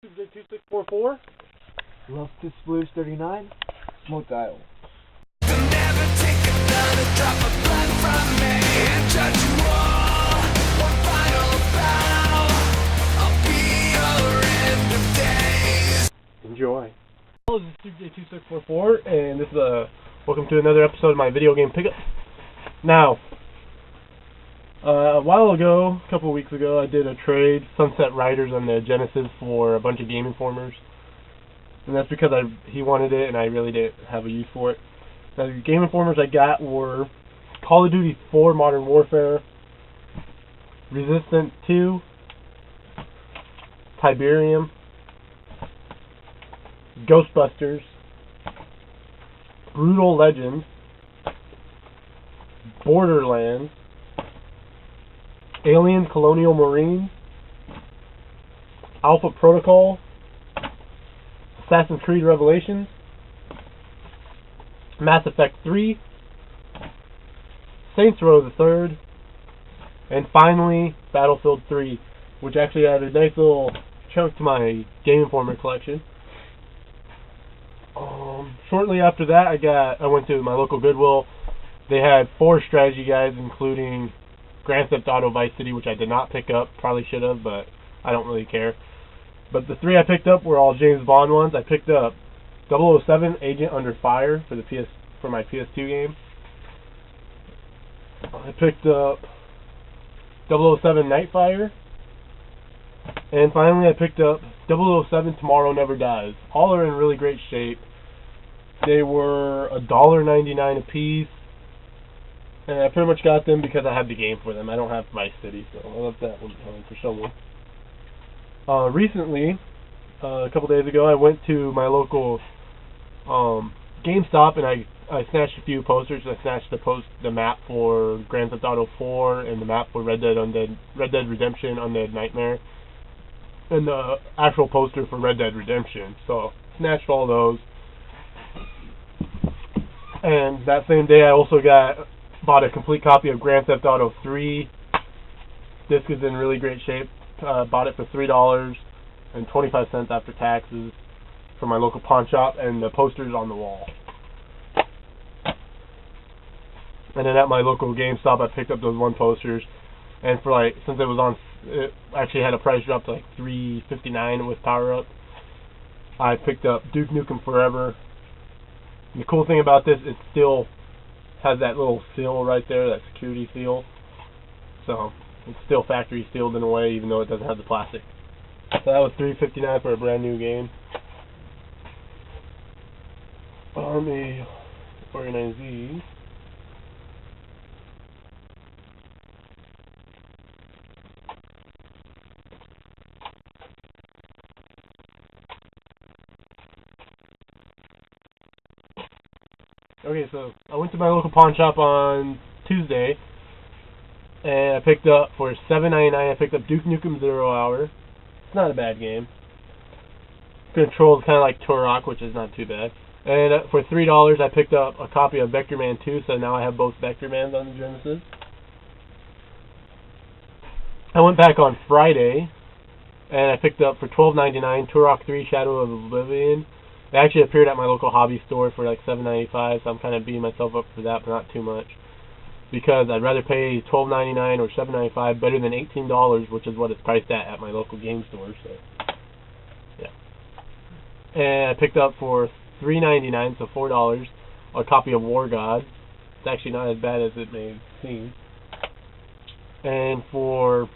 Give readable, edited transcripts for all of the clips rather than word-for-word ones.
2644. Love to Blues 39. Smoke Dial. Never take another drop of blood from me and judge you all. One final bow. I'll be your end of days. Enjoy. Hello, this is J2644, and this is welcome to another episode of my video game pickup. Now, a while ago, a couple of weeks ago, I did a trade, Sunset Riders on the Genesis, for a bunch of Game Informers. And that's because he wanted it and I really didn't have a use for it. Now, the Game Informers I got were Call of Duty 4 Modern Warfare, Resistance 2, Tiberium, Ghostbusters, Brutal Legends, Borderlands, Alien Colonial Marines, Alpha Protocol, Assassin's Creed Revelations, Mass Effect 3, Saints Row the Third, and finally Battlefield 3, which actually added a nice little chunk to my Game Informer collection. Shortly after that, I went to my local Goodwill. They had 4 strategy guides, including Grand Theft Auto Vice City, which I did not pick up. Probably should have, but I don't really care. But the 3 I picked up were all James Bond ones. I picked up 007 Agent Under Fire for my PS2 game. I picked up 007 Nightfire. And finally I picked up 007 Tomorrow Never Dies. All are in really great shape. They were $1.99 a piece. And I pretty much got them because I had the game for them. I don't have Vice City, so I left that one behind for someone. Recently, a couple days ago, I went to my local GameStop and I snatched a few posters. I snatched the map for Grand Theft Auto 4 and the map for Red Dead Redemption Undead Nightmare, and the actual poster for Red Dead Redemption. So snatched all those. And that same day, I also bought a complete copy of Grand Theft Auto 3. Disc is in really great shape. Bought it for $3.25 after taxes from my local pawn shop, and the poster's on the wall. And then at my local GameStop, I picked up those 1 posters, and for since it actually had a price drop to $3.59 with Power Up, I picked up Duke Nukem Forever. And the cool thing about this, it still has that little seal right there, that security seal. So it's still factory sealed in a way, even though it doesn't have the plastic. So that was $3.59 for a brand new game. Let me organize these. Okay, so I went to my local pawn shop on Tuesday, and I picked up for $7.99. I picked up Duke Nukem 0 Hour. It's not a bad game. Controls kind of like Turok, which is not too bad. And for $3, I picked up a copy of Vector Man 2, so now I have both Vector Mans on the Genesis. I went back on Friday, and I picked up for $12.99 Turok 3 Shadow of Oblivion. It actually appeared at my local hobby store for $7.95, so I'm kind of beating myself up for that, but not too much. Because I'd rather pay $12.99 or $7.95 better than $18, which is what it's priced at my local game store. So, yeah. And I picked up for $3.99, so $4, a copy of War God. It's actually not as bad as it may seem. And for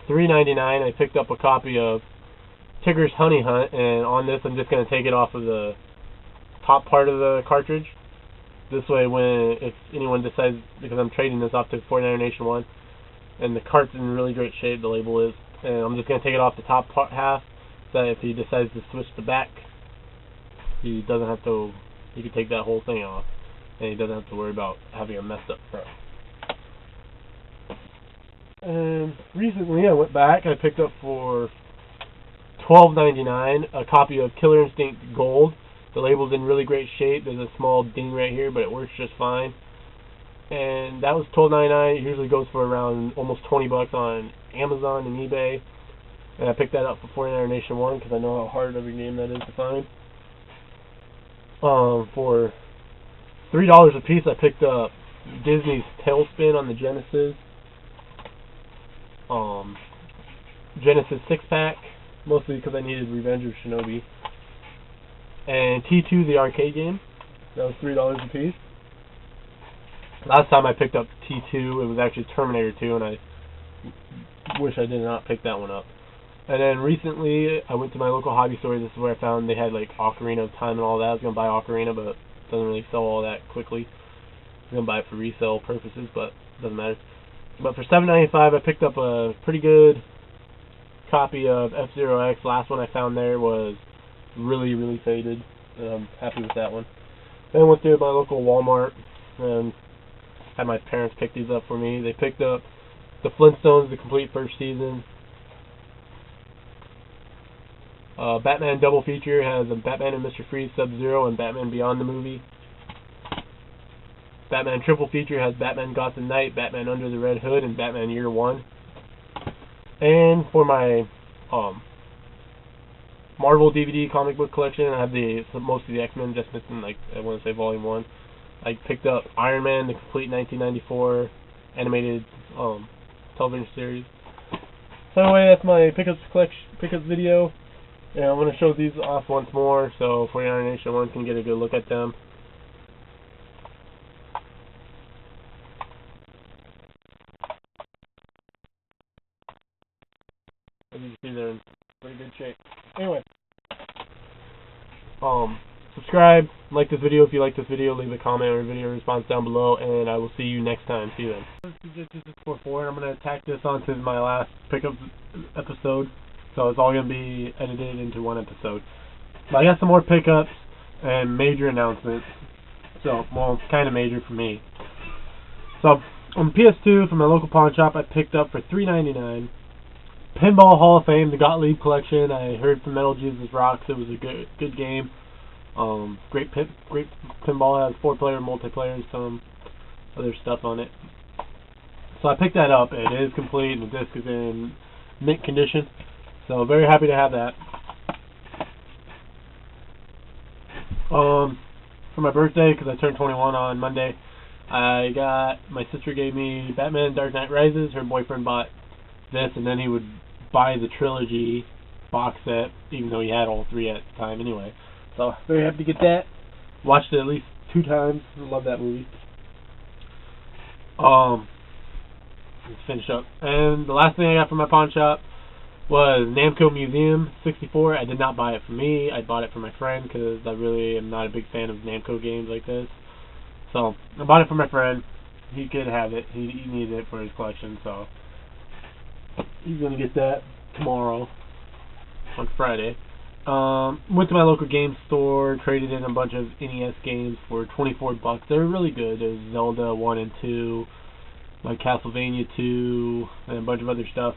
$3.99, I picked up a copy of Tigger's Honey Hunt, and on this I'm just going to take it off of the top part of the cartridge. This way, if anyone decides, because I'm trading this off to 49er Nation 1, and the cart's in really great shape, the label is, and I'm just going to take it off the top half, so that if he decides to switch the back, he doesn't have to, he can take that whole thing off, and he doesn't have to worry about having a messed up front. And recently I went back, I picked up for $12.99 a copy of Killer Instinct Gold. The label's in really great shape. There's a small ding right here, but it works just fine. And that was $12.99. It usually goes for around almost $20 on Amazon and eBay. and I picked that up for 49er Nation 1 because I know how hard of a game that is to find. For $3 a piece, I picked up Disney's Tailspin on the Genesis. Genesis 6-pack, mostly because I needed Revenge of Shinobi. And T2, the arcade game. That was $3 a piece. Last time I picked up T2, it was actually Terminator 2, and I wish I did not pick that one up. And then recently, I went to my local hobby store. This is where I found they had like Ocarina of Time and all that. I was going to buy Ocarina, but it doesn't really sell all that quickly. I'm going to buy it for resale purposes, but it doesn't matter. But for $7.95, I picked up a pretty good copy of F-Zero X. Last one I found there was really, really faded, and I'm happy with that one. Then I went to my local Walmart and had my parents pick these up for me. They picked up the Flintstones, the complete first season. Batman double feature has a Batman and Mr. Freeze, Sub-Zero, and Batman Beyond the movie. Batman triple feature has Batman Gotham Knight, Batman Under the Red Hood, and Batman Year One. And for my Marvel DVD comic book collection, I have most of the X-Men, just missing, like, I want to say Volume 1. I picked up Iron Man, the complete 1994 animated television series. So anyway, that's my pickups video. And I'm going to show these off once more so 49er Nation 1 can get a good look at them. As you can see, they're in pretty good shape. Anyway, subscribe, like this video if you like this video, leave a comment or a video response down below, and I will see you next time. See you then. This is just 4-4, and I'm going to tack this onto my last pickup episode. So it's all going to be edited into one episode. But I got some more pickups and major announcements. So, well, kind of major for me. So, on PS2 from my local pawn shop, I picked up for $3.99 Pinball Hall of Fame, the Gottlieb collection. I heard from Metal Jesus Rocks it was a good game. Great pinball, has 4-player multiplayer and some other stuff on it. So I picked that up. It is complete and the disc is in mint condition. So very happy to have that. For my birthday, because I turned 21 on Monday, my sister gave me Batman Dark Knight Rises. Her boyfriend bought this, and then he would buy the trilogy box set, even though he had all 3 at the time anyway. So very happy to get that. Watched it at least 2 times. Love that movie. Let's finish up. And the last thing I got from my pawn shop was Namco Museum 64. I did not buy it for me. I bought it for my friend because I really am not a big fan of Namco games like this. So I bought it for my friend. He could have it. He needed it for his collection, so he's gonna get that tomorrow on Friday. Went to my local game store, traded in a bunch of NES games for $24. They're really good. There's Zelda 1 and 2, like Castlevania 2, and a bunch of other stuff.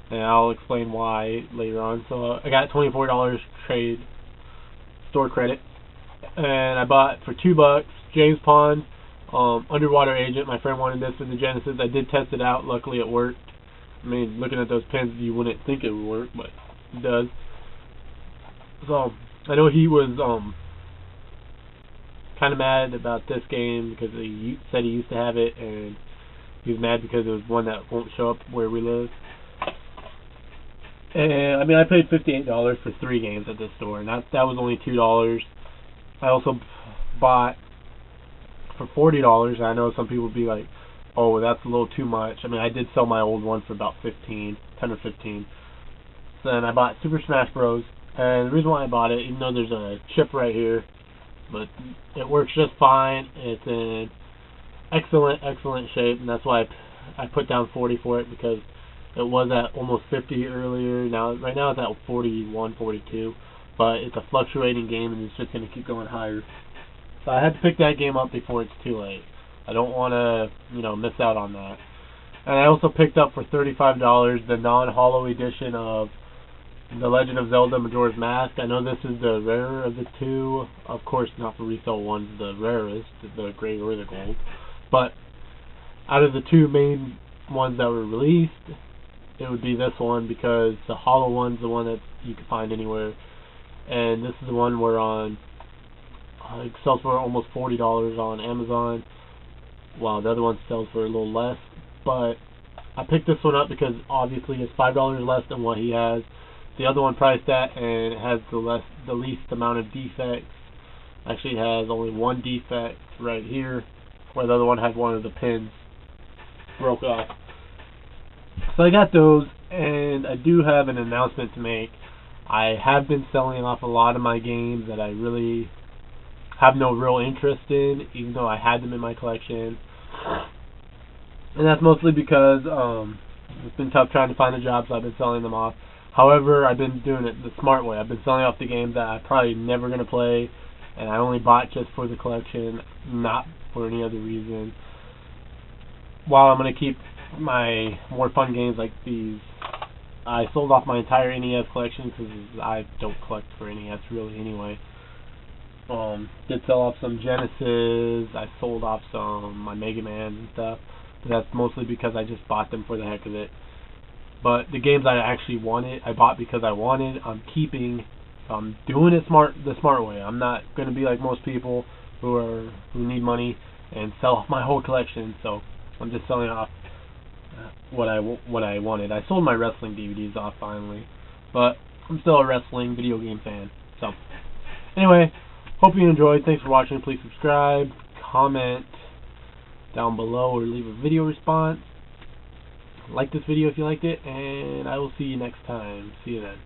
And I'll explain why later on. So I got $24 trade store credit, and I bought for $2 James Pond Underwater Agent. My friend wanted this for the Genesis. I did test it out. Luckily, it worked. I mean, looking at those pins, you wouldn't think it would work, but it does. So I know he was kind of mad about this game because he said he used to have it, and he was mad because it was one that won't show up where we live. And I mean, I paid $58 for 3 games at this store, and that was only $2. I also bought for $40. I know some people would be like, "Oh, that's a little too much." I mean, I did sell my old one for about 10 or 15. So then I bought Super Smash Bros. And the reason why I bought it, even though there's a chip right here, but it works just fine. It's in excellent shape, and that's why I put down 40 for it, because it was at almost 50 earlier. Right now it's at 41, 42, but it's a fluctuating game, and it's just going to keep going higher. So I had to pick that game up before it's too late. I don't want to, miss out on that. And I also picked up for $35 the non-holo edition of The Legend of Zelda Majora's Mask. I know this is the rarer of the two. Of course, not for resale one's the rarest, the gray or the gold. But out of the 2 main ones that were released, it would be this one, because the hollow one's the one that you can find anywhere, and this is the one where it sells for almost $40 on Amazon, while the other one sells for a little less. But I picked this one up because obviously it's $5 less than what he has. The other one priced at, and it has the least amount of defects. Actually, it has only one defect right here, where the other one had one of the pins broke off. So I got those, and I do have an announcement to make. I have been selling off a lot of my games that I really have no real interest in, even though I had them in my collection. And that's mostly because it's been tough trying to find a job, so I've been selling them off. However, I've been doing it the smart way. I've been selling off the games that I'm probably never going to play, and I only bought just for the collection, not for any other reason. While I'm going to keep my more fun games like these, I sold off my entire NES collection because I don't collect for NES really anyway. Did sell off some Genesis, I sold off some my Mega Man and stuff, but that's mostly because I just bought them for the heck of it. But the games I actually wanted, I bought because I wanted, I'm keeping. I'm doing it the smart way. I'm not going to be like most people who need money and sell off my whole collection. So I'm just selling off what I wanted. I sold my wrestling DVDs off finally, but I'm still a wrestling video game fan. So anyway, hope you enjoyed. Thanks for watching. Please subscribe, comment down below, or leave a video response. Like this video if you liked it, and I will see you next time. See you then.